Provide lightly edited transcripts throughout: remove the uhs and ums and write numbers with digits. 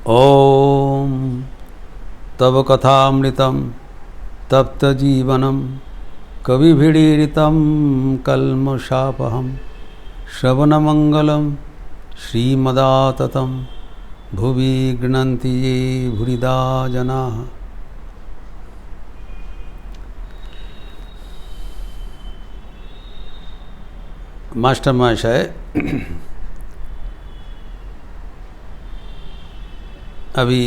ॐ तव कथामृतं तप्तजीवनं कविभिरीडितं कल्मषापहं श्रवणमङ्गलं श्रीमदाततं भुवि गृह्णन्ति ये भूरिदा जनाः। मास्टर महाशय अभी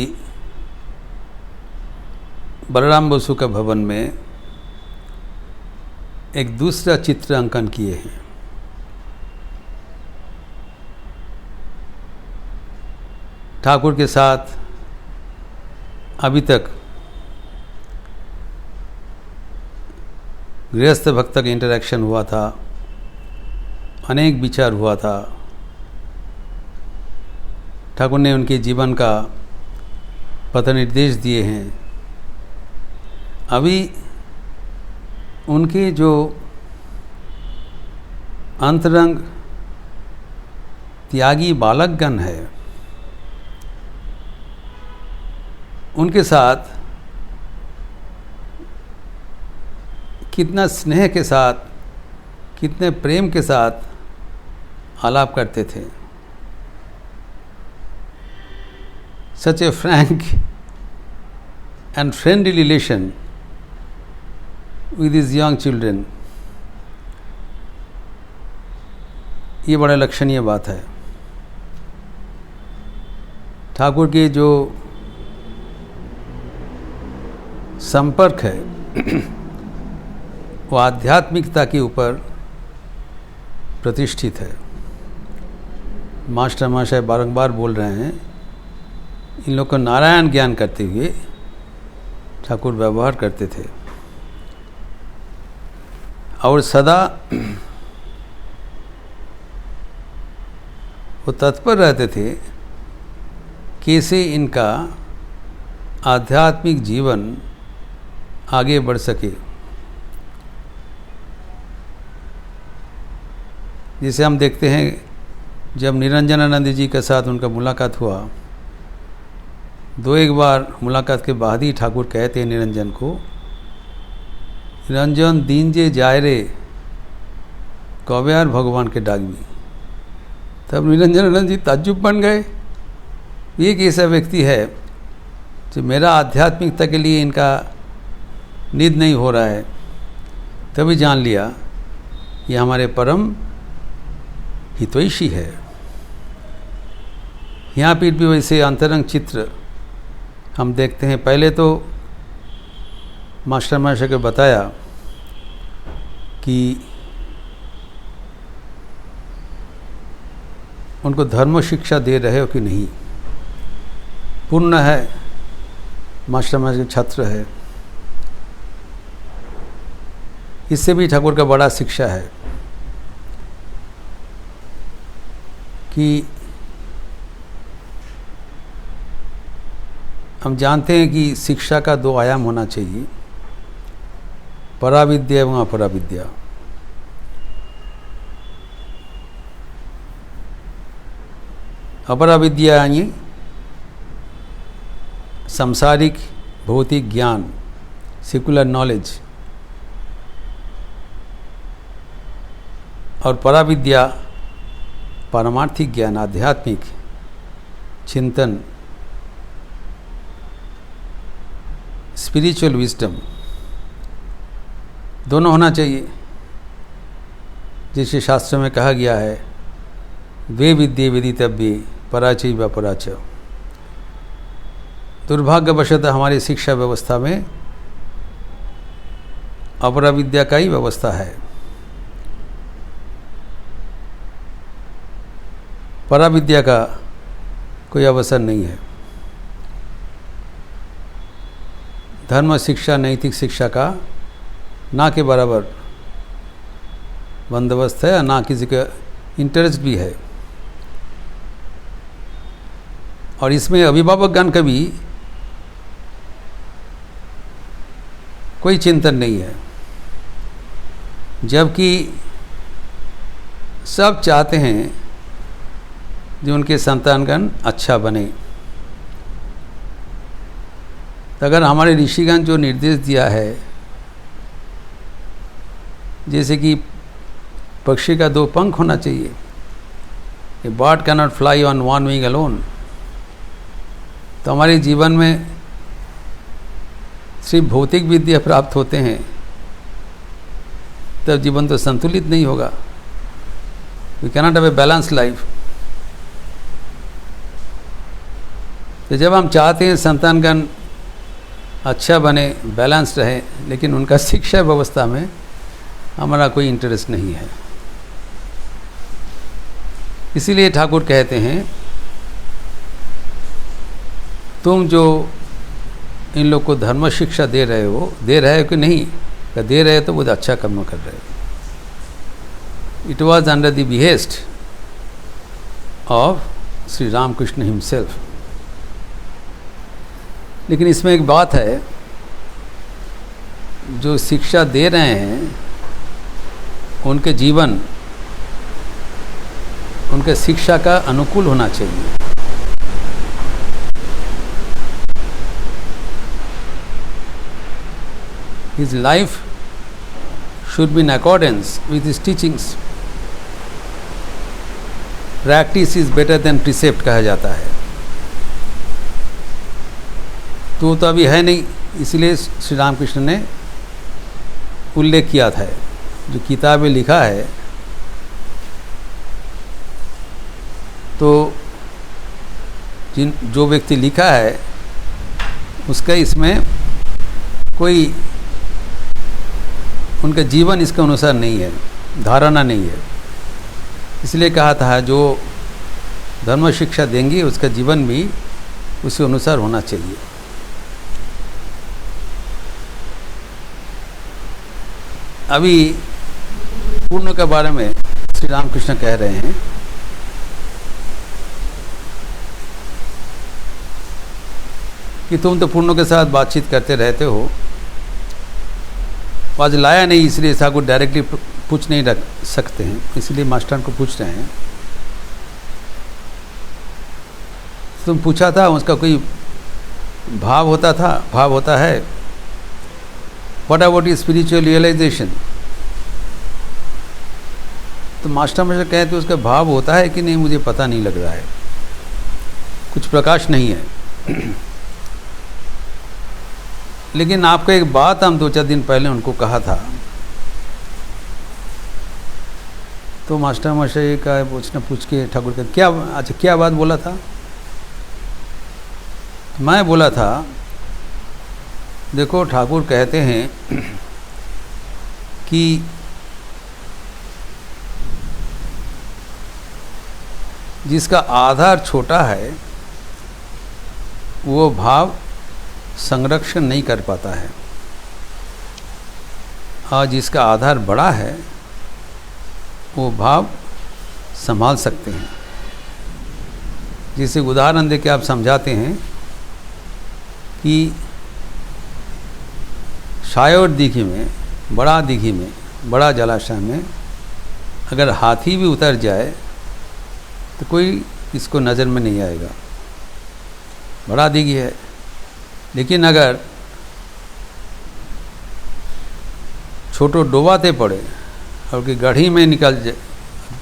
बलराम बसु के भवन में एक दूसरा चित्र अंकन किए हैं। ठाकुर के साथ अभी तक गृहस्थ भक्त का इंटरेक्शन हुआ था, अनेक विचार हुआ था। ठाकुर ने उनके जीवन का पथ निर्देश दिए हैं। अभी उनके जो अंतरंग त्यागी बालकगण है, उनके साथ कितना स्नेह के साथ, कितने प्रेम के साथ आलाप करते थे। Such a frank and friendly relation with his young children, ये बड़ा लक्षणीय बात है। ठाकुर के जो संपर्क है वो आध्यात्मिकता के ऊपर प्रतिष्ठित है। मास्टर महाशय बारंबार बोल रहे हैं, इन लोग को नारायण ज्ञान करते हुए ठाकुर व्यवहार करते थे और सदा वो तत्पर रहते थे कैसे इनका आध्यात्मिक जीवन आगे बढ़ सके। जिसे हम देखते हैं, जब निरंजनानंद जी के साथ उनका मुलाकात हुआ, दो एक बार मुलाकात के बाद ही ठाकुर कहते हैं निरंजन को, निरंजन दीन जे जाय रे कव्यार भगवान के डागमी। तब निरंजनानंद जी ताज्जुब बन गए। एक ऐसा व्यक्ति है जो मेरा आध्यात्मिकता के लिए इनका निध नहीं हो रहा है। तभी जान लिया ये हमारे परम हितैषी है। यहाँ पर भी वैसे अंतरंग चित्र हम देखते हैं। पहले तो मास्टर महाशय को बताया कि उनको धर्म शिक्षा दे रहे हो कि नहीं। पूर्ण है, मास्टर महाशय के छात्र है। इससे भी ठाकुर का बड़ा शिक्षा है कि हम जानते हैं कि शिक्षा का दो आयाम होना चाहिए, पराविद्या एवं अपराविद्या। अपराविद्या यानी सांसारिक भौतिक ज्ञान, सेकुलर नॉलेज, और पराविद्या पारमार्थिक ज्ञान, आध्यात्मिक चिंतन, स्पिरिचुअल विजडम, दोनों होना चाहिए। जैसे शास्त्र में कहा गया है, द्वे विद्ये विदितव्ये पराचैव पराच। दुर्भाग्यवशतः हमारी शिक्षा व्यवस्था में अपराविद्या का ही व्यवस्था है। पराविद्या का कोई अवसर नहीं है। धर्म शिक्षा, नैतिक शिक्षा का ना के बराबर बंदोबस्त है, ना किसी का इंटरेस्ट भी है। और इसमें अभिभावकगण का भी कोई चिंतन नहीं है, जबकि सब चाहते हैं जो उनके संतानगण अच्छा बने। तो अगर हमारे ऋषिगण जो निर्देश दिया है, जैसे कि पक्षी का 2 पंख होना चाहिए, a bird can not fly on one wing alone, तो हमारे जीवन में सिर्फ भौतिक विद्या प्राप्त होते हैं तब जीवन तो संतुलित नहीं होगा। We cannot have a balance life. तो जब हम चाहते हैं संतानगण अच्छा बने, बैलेंस रहे, लेकिन उनका शिक्षा व्यवस्था में हमारा कोई इंटरेस्ट नहीं है। इसीलिए ठाकुर कहते हैं तुम जो इन लोग को धर्म शिक्षा दे रहे हो कि नहीं? अगर दे रहे हो तो बहुत अच्छा कर्म कर रहे हो। It was under the behest of Shri Ramakrishna himself. लेकिन इसमें एक बात है, जो शिक्षा दे रहे हैं उनके जीवन उनके शिक्षा का अनुकूल होना चाहिए। His life should be in accordance with his teachings. Practice is better than precept कहा जाता है। तो अभी है नहीं, इसलिए श्री रामकृष्ण ने उल्लेख किया था। जो किताबें लिखा है तो जो व्यक्ति लिखा है उसका इसमें कोई उनका जीवन इसके अनुसार नहीं है, धारणा नहीं है। इसलिए कहा था जो धर्म शिक्षा देंगे उसका जीवन भी उसी अनुसार होना चाहिए। अभी पूर्ण के बारे में श्री रामकृष्ण कह रहे हैं कि तुम तो पूर्णों के साथ बातचीत करते रहते हो, आज लाया नहीं इसलिए ऐसा को डायरेक्टली पूछ नहीं रख सकते हैं, इसलिए मास्टर को पूछ रहे हैं। तुम पूछा था, उसका कोई भाव होता है। What about spiritual realization? तो मास्टर मुझे कहते उसका भाव होता है कि नहीं मुझे पता नहीं लग रहा है, कुछ प्रकाश नहीं है। लेकिन आपको एक बात हम 2-4 दिन पहले उनको कहा था, तो मास्टर मशाई का पूछ के ठाकुर का क्या बात बोला था? मैं बोला था देखो ठाकुर कहते हैं कि जिसका आधार छोटा है वो भाव संरक्षण नहीं कर पाता है, और जिसका आधार बड़ा है वो भाव संभाल सकते हैं। जिसे उदाहरण देके आप समझाते हैं कि शायोर दिघी में, बड़ा जलाशय में अगर हाथी भी उतर जाए तो कोई इसको नज़र में नहीं आएगा, बड़ा दिघी है। लेकिन अगर छोटो डोबाते पड़े और कि गढ़ी में निकल जाए,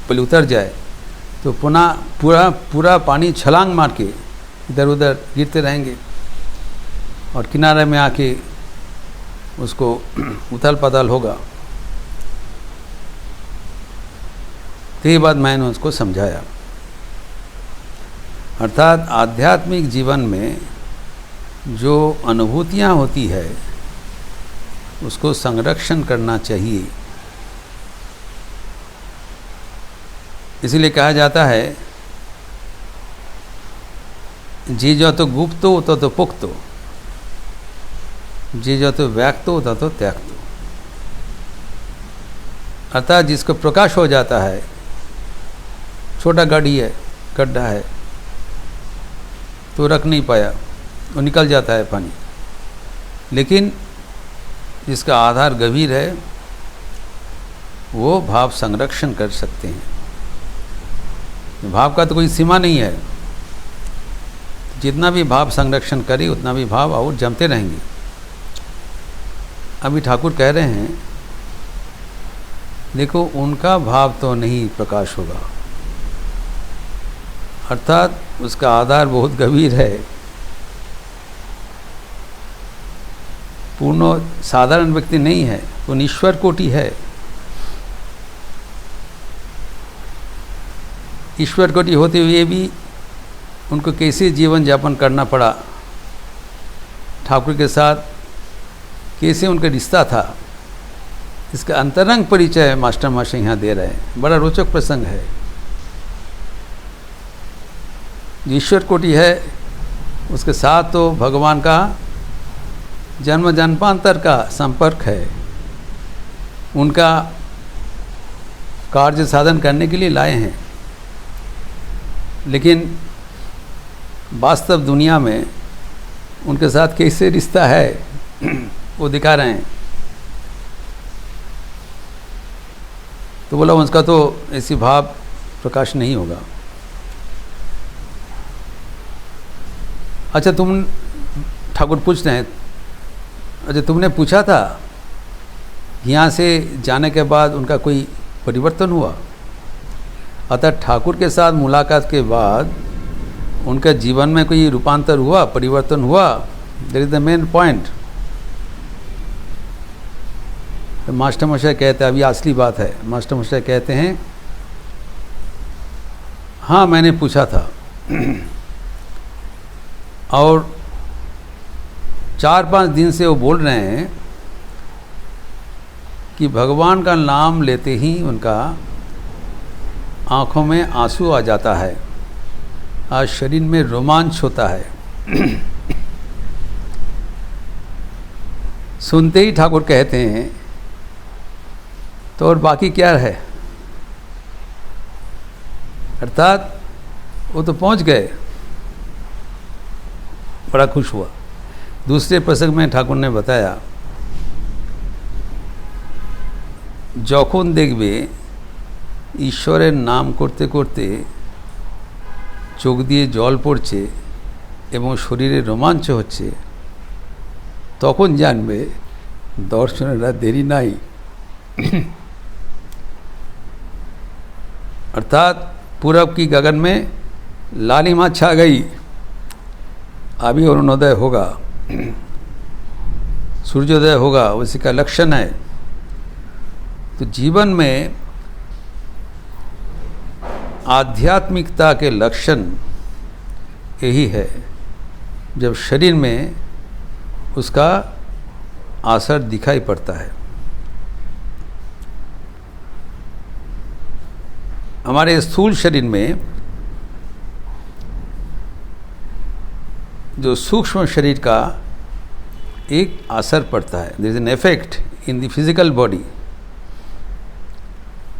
पहले उतर जाए, तो पुनः पूरा पानी छलांग मार के इधर उधर गिरते रहेंगे और किनारे में आके उसको उथल पथल होगा। तो ये बात मैंने उसको समझाया। अर्थात आध्यात्मिक जीवन में जो अनुभूतियाँ होती है उसको संरक्षण करना चाहिए। इसीलिए कहा जाता है जी जो तो गुप्तो तो पुख्तो, जी जो तो व्यक्तो तो त्याक्तो। अर्थात जिसको प्रकाश हो जाता है, छोटा गड्ढा है तो रख नहीं पाया, वो निकल जाता है पानी। लेकिन जिसका आधार गंभीर है वो भाव संरक्षण कर सकते हैं। भाव का तो कोई सीमा नहीं है। जितना भी भाव संरक्षण करे उतना भी भाव और जमते रहेंगे। अभी ठाकुर कह रहे हैं देखो उनका भाव तो नहीं प्रकाश होगा, अर्थात उसका आधार बहुत गंभीर है। पूर्ण साधारण व्यक्ति नहीं है, वो ईश्वर कोटि है। ईश्वर कोटि होते हुए भी उनको कैसे जीवन यापन करना पड़ा, ठाकुर के साथ कैसे उनका रिश्ता था, इसका अंतरंग परिचय मास्टर मास्टर यहाँ दे रहे हैं। बड़ा रोचक प्रसंग है। ईश्वर कोटि है, उसके साथ तो भगवान का जन्म जन्मांतर का संपर्क है, उनका कार्य साधन करने के लिए लाए हैं। लेकिन वास्तव दुनिया में उनके साथ कैसे रिश्ता है वो दिखा रहे हैं। तो बोला उसका तो ऐसी भाव प्रकाश नहीं होगा। अच्छा तुम, ठाकुर पूछ रहे हैं, अच्छा तुमने पूछा था यहाँ से जाने के बाद उनका कोई परिवर्तन हुआ? अतः ठाकुर के साथ मुलाकात के बाद उनका जीवन में कोई रूपांतर हुआ, परिवर्तन हुआ? That is the main point. तो मास्टर मशाय कहते हैं, अभी असली बात है, मास्टर मशाय कहते हैं हाँ मैंने पूछा था और 4-5 दिन से वो बोल रहे हैं कि भगवान का नाम लेते ही उनका आँखों में आंसू आ जाता है, आज शरीर में रोमांच होता है। सुनते ही ठाकुर कहते हैं तो और बाकी क्या है, अर्थात वो तो पहुंच गए। बड़ा खुश हुआ। दूसरे प्रसंग में ठाकुर ने बताया যখন দেখবে ঈশ্বরের নাম করতে করতে চোখ দিয়ে জল পড়ছে এবং শরীরে রোমাঞ্চ হচ্ছে, তখন জানবে দর্শনের আর দেরি নাই। अर्थात पूरब की गगन में लालिमा छा गई, अभी अरुणोदय होगा, सूर्योदय होगा, उसी का लक्षण है। तो जीवन में आध्यात्मिकता के लक्षण यही है, जब शरीर में उसका असर दिखाई पड़ता है। हमारे स्थूल शरीर में जो सूक्ष्म शरीर का एक असर पड़ता है, there is an effect in the physical body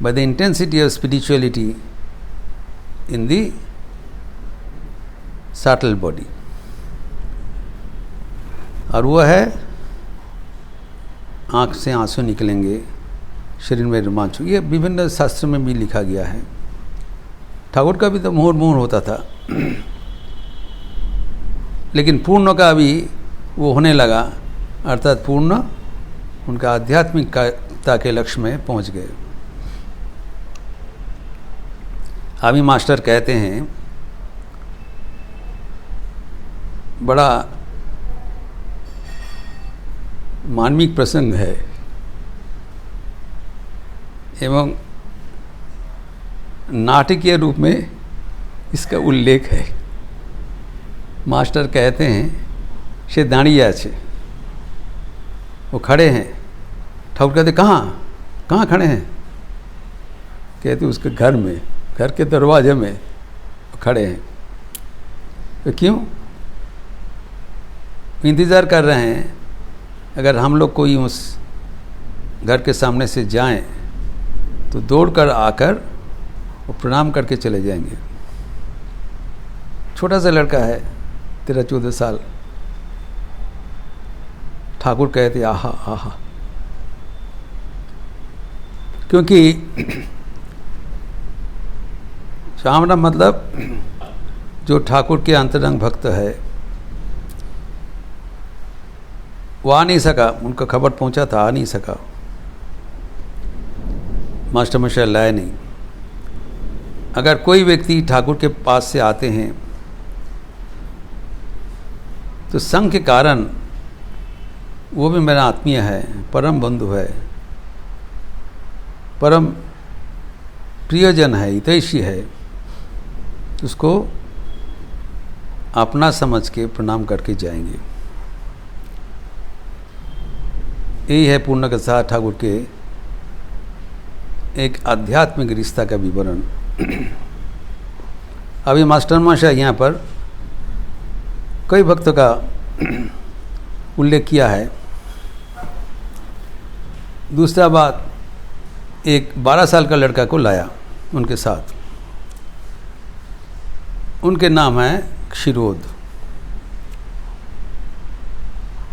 by the intensity of spirituality in the subtle body, और वह है आँख से आंसू निकलेंगे, शरीर में रोमांच। ये विभिन्न शास्त्र में भी लिखा गया है। ठाकुर का भी तो मोहर मोहर होता था, लेकिन पूर्ण का भी वो होने लगा, अर्थात पूर्ण उनका आध्यात्मिकता के लक्ष्य में पहुंच गए। अभी मास्टर कहते हैं बड़ा मार्मिक प्रसंग है एवं नाटकीय रूप में इसका उल्लेख है। मास्टर कहते हैं से दाड़िए आछे, वो खड़े हैं। ठाकुर कहते कहाँ खड़े हैं? कहते उसके घर में, घर के दरवाजे में खड़े हैं। तो क्यों? इंतज़ार कर रहे हैं, अगर हम लोग कोई उस घर के सामने से जाएं तो दौड़ कर आकर वो प्रणाम करके चले जाएंगे। छोटा सा लड़का है, 13-14 साल। ठाकुर कहते आहा आहा, क्योंकि चामड़ा मतलब जो ठाकुर के अंतरंग भक्त है वो आ नहीं सका, उनका खबर पहुंचा था, आ नहीं सका, मास्टर मशा लाए नहीं। अगर कोई व्यक्ति ठाकुर के पास से आते हैं तो संघ के कारण वो भी मेरा आत्मीय है, परम बंधु है, परम प्रियजन है, हितैषी है, उसको अपना समझ के प्रणाम करके जाएंगे। यही है पूर्णकथा ठाकुर के एक आध्यात्मिक रिश्ता का विवरण। अभी मास्टर माशा यहाँ पर कई भक्तों का उल्लेख किया है। दूसरा बात, एक 12 साल का लड़का को लाया उनके साथ, उनके नाम है क्षीरोद।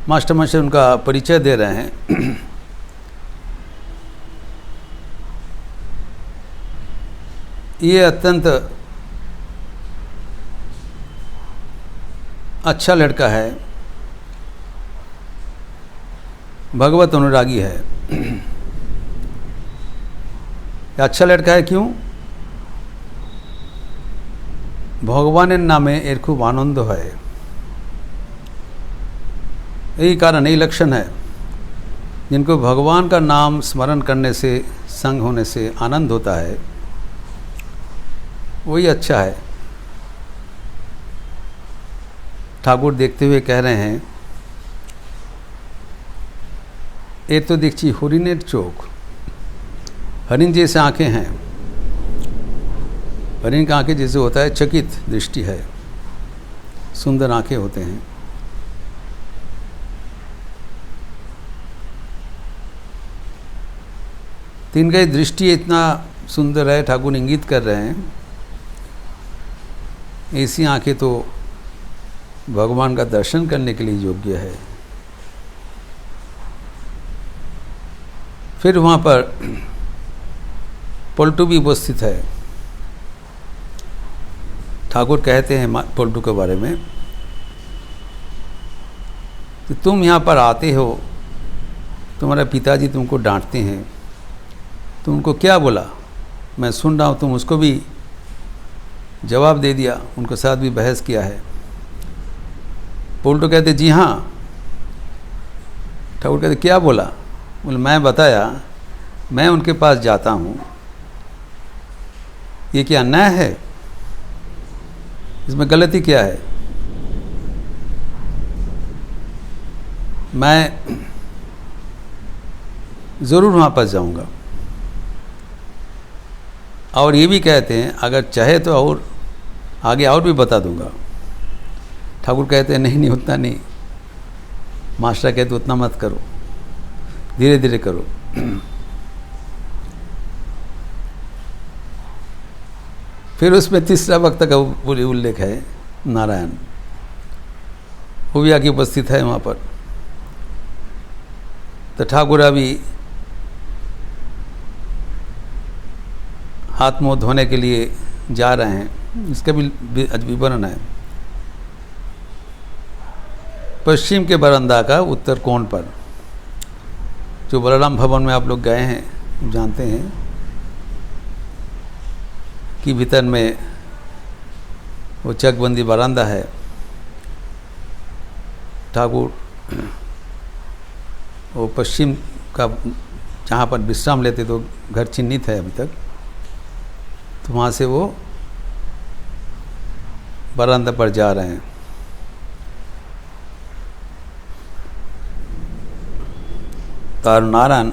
मास्टर मास्टर उनका परिचय दे रहे हैं। ये अत्यंत अच्छा लड़का है, भगवत अनुरागी है। अच्छा लड़का है क्यों? भगवान नामे एर खूब आनंद है, यही कारण, यही लक्षण है। जिनको भगवान का नाम स्मरण करने से, संग होने से आनंद होता है, वही अच्छा है। ठाकुर देखते हुए कह रहे हैं, ये तो दीक्षी हरिनेर चोख, हरिण जैसे आंखें हैं, हरिण की आंखें जैसे होता है, चकित दृष्टि है, सुंदर आंखें होते हैं। तो इनका दृष्टि इतना सुंदर है, ठाकुर इंगित कर रहे हैं, ऐसी आंखें तो भगवान का दर्शन करने के लिए योग्य है। फिर वहाँ पर पलटू भी उपस्थित है। ठाकुर कहते हैं पलटू के बारे में कि तुम यहाँ पर आते हो, तुम्हारे पिताजी तुमको डांटते हैं, तुमको क्या बोला? मैं सुन रहा हूँ, तुम उसको भी जवाब दे दिया, उनके साथ भी बहस किया है। पलटू कहते जी हाँ। ठाकुर कहते क्या बोला? बोले मैं बताया, मैं उनके पास जाता हूँ, ये क्या अन्याय है? इसमें गलती क्या है? मैं ज़रूर वहाँ पर जाऊँगा। और ये भी कहते हैं अगर चाहे तो और आगे और भी बता दूँगा। ठाकुर कहते हैं नहीं नहीं, उतना नहीं। मास्टर कहते उतना मत करो, धीरे धीरे करो। फिर उसमें तीसरा वक्त का पूरी उल्लेख है, नारायण, वो भी आके उपस्थित है वहाँ पर। तो ठाकुर अभी हाथ मुँह धोने के लिए जा रहे हैं, इसका भी विवरण है। पश्चिम के बरामदा का उत्तर कोण पर, जो बलराम भवन में आप लोग गए हैं जानते हैं कि भीतर में वो चकबंदी बरामदा है। ठाकुर वो पश्चिम का जहाँ पर विश्राम लेते तो घर चिन्हित है अभी तक, तो वहाँ से वो बरामदा पर जा रहे हैं। तारू नारायण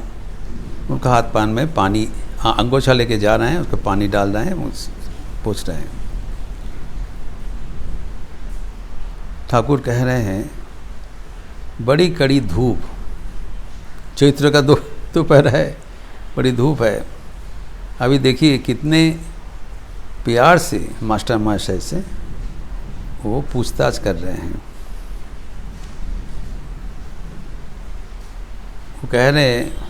उनका हाथ पान में पानी, अंगोछा लेके जा रहे हैं, उसको पानी डाल रहे हैं, पूछ रहे हैं। ठाकुर कह रहे हैं बड़ी कड़ी धूप, चैत्र का दोपहर है, बड़ी धूप है। अभी देखिए कितने प्यार से मास्टर मास्टर से वो पूछताछ कर रहे हैं। वो कह रहे हैं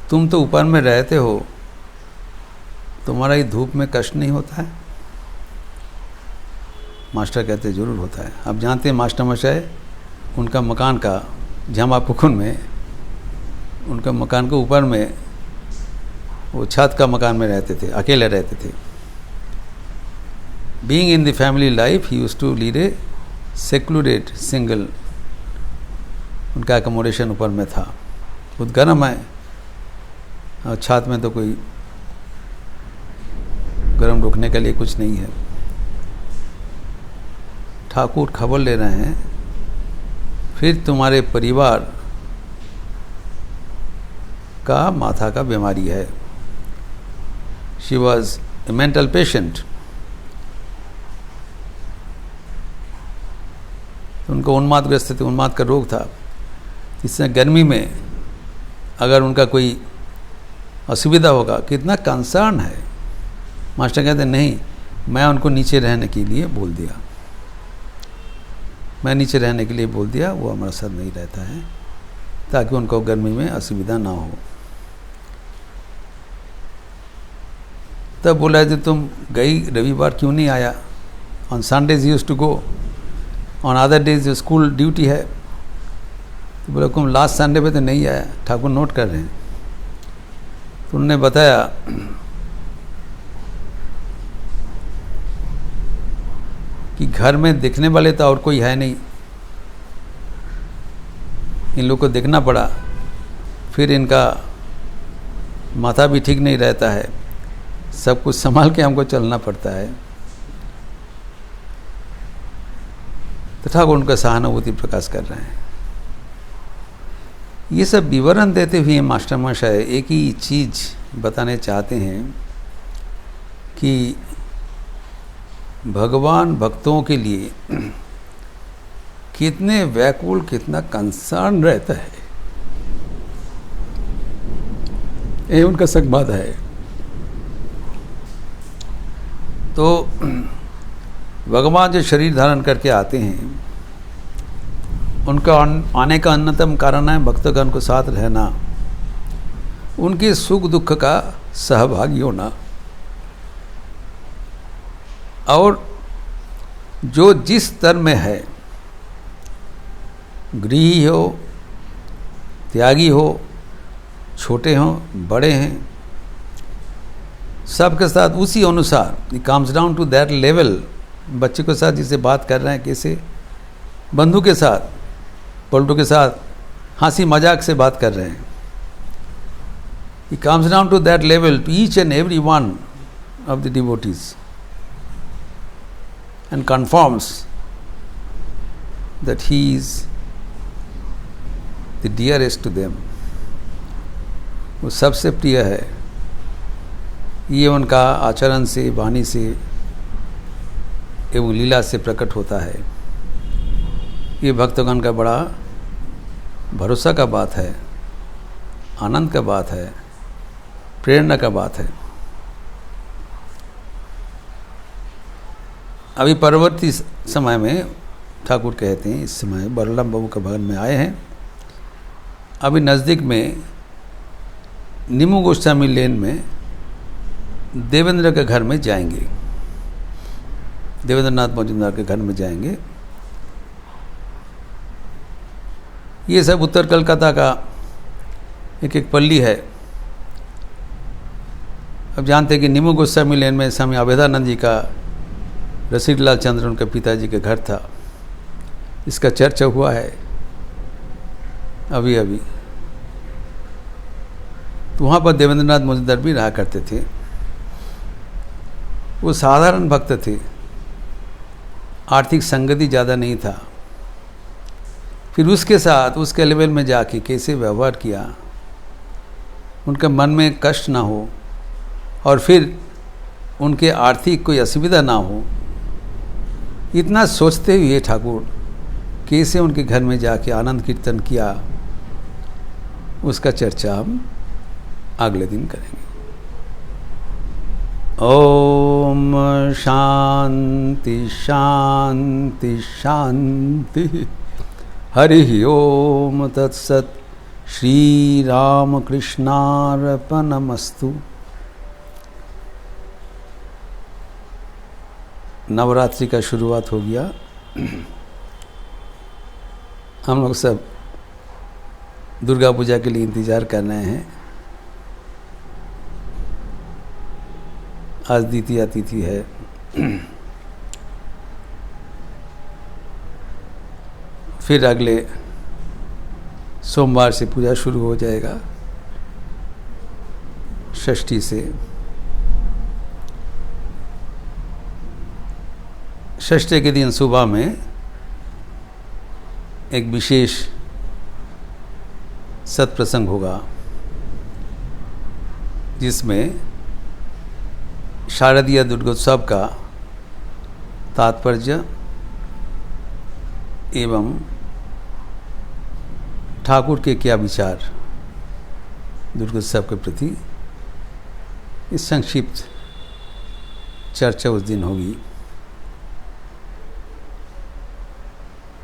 तुम तो ऊपर में रहते हो, तुम्हारा ही धूप में कष्ट नहीं होता है? मास्टर कहते ज़रूर होता है। आप जानते हैं मास्टर मशाय उनका मकान का जमापुकुन में, उनका मकान के ऊपर में वो छत का मकान में रहते थे, अकेले रहते थे। Being in the family life he used to lead a secluded single, उनका एकोमोडेशन ऊपर में था, बहुत गर्म है और छत में तो कोई गर्म रोकने के लिए कुछ नहीं है। ठाकुर खबर ले रहे हैं, फिर तुम्हारे परिवार का माथा का बीमारी है। She was a mental patient. उनको उन्मादग्रस्त थे, उन्माद का रोग था। इससे गर्मी में अगर उनका कोई असुविधा होगा, कितना कंसर्न है। मास्टर कहते नहीं, मैं उनको नीचे रहने के लिए बोल दिया, मैं नीचे रहने के लिए बोल दिया, वो हमारे साथ नहीं रहता है ताकि उनको गर्मी में असुविधा ना हो। तब बोला कि तुम गई रविवार क्यों नहीं आया? On Sundays used to go, on other days जो स्कूल ड्यूटी है। तो बोला तुम लास्ट संडे पे तो नहीं आया। ठाकुर नोट कर रहे हैं। तो उन्होंने बताया कि घर में देखने वाले तो और कोई है नहीं, इन लोग को देखना पड़ा। फिर इनका माथा भी ठीक नहीं रहता है, सब कुछ संभाल के हमको चलना पड़ता है। तो ठाकुर उनका सहानुभूति प्रकाश कर रहे हैं। ये सब विवरण देते हुए मास्टर मशाय एक ही चीज़ बताने चाहते हैं कि भगवान भक्तों के लिए कितने व्याकुल, कितना कंसर्न रहता है, ये उनका संवाद है। तो भगवान जो शरीर धारण करके आते हैं, उनका आने का अन्यतम कारण है भक्तगण को साथ रहना, उनके सुख दुख का सहभागी होना, और जो जिस स्तर में है, गृही हो, त्यागी हो, छोटे हों, बड़े हैं, सबके साथ उसी अनुसार it comes down to that level. बच्चे के साथ जिसे बात कर रहे हैं, कैसे बंधु के साथ, पलटू के साथ हंसी मजाक से बात कर रहे हैं। It comes down to that level to each and every one of the devotees and confirms that he is the dearest to them, वो सबसे प्रिय है। ये उनका आचरण से, वाणी से एवं लीला से प्रकट होता है। ये भक्तगण का बड़ा भरोसा का बात है, आनंद का बात है, प्रेरणा का बात है। अभी परवर्ती समय में ठाकुर कहते हैं, इस समय बलराम बाबू के भवन में आए हैं। अभी नज़दीक में नीमू गोस्वामी लेन में देवेंद्र के घर में जाएंगे, देवेंद्र नाथ मजुमदार के घर में जाएंगे। ये सब उत्तर कलकत्ता का एक एक पल्ली है। अब जानते हैं कि नीमू गोस्वामी लेन में स्वामी अभेदानंद जी का, रसीदलाल चंद्र उनके पिताजी के घर था। इसका चर्चा हुआ है अभी अभी। तो वहाँ पर देवेंद्रनाथ मजुमदार भी रहा करते थे। वो साधारण भक्त थे, आर्थिक संगति ज़्यादा नहीं था। फिर उसके साथ उसके लेवल में जाके कैसे व्यवहार किया, उनके मन में कष्ट ना हो और फिर उनके आर्थिक कोई असुविधा ना हो, इतना सोचते हुए ठाकुर कैसे उनके घर में जाके आनंद कीर्तन किया, उसका चर्चा हम अगले दिन करेंगे। ओम शांति शांति शांति। हरि ओम तत्सत। श्री राम कृष्णार्पणमस्तु। नवरात्रि का शुरुआत हो गया। हम लोग सब दुर्गा पूजा के लिए इंतज़ार कर रहे हैं। आज द्वितीया तिथि है। फिर अगले सोमवार से पूजा शुरू हो जाएगा, षष्ठी से। षष्ठी के दिन सुबह में एक विशेष सत्प्रसंग होगा, जिसमें शारदीय दुर्गोत्सव का तात्पर्य एवं ठाकुर के क्या विचार दुर्गोत्सव के प्रति, इस संक्षिप्त चर्चा उस दिन होगी।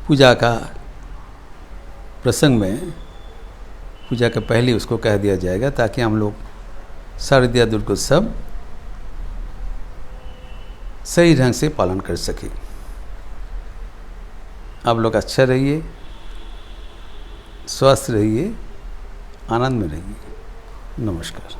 पूजा का प्रसंग में पूजा के पहले उसको कह दिया जाएगा, ताकि हम लोग शारदीय दुर्गोत्सव सही ढंग से पालन कर सकें। आप लोग अच्छा रहिए, स्वस्थ रहिए, आनंद में रहिए। नमस्कार।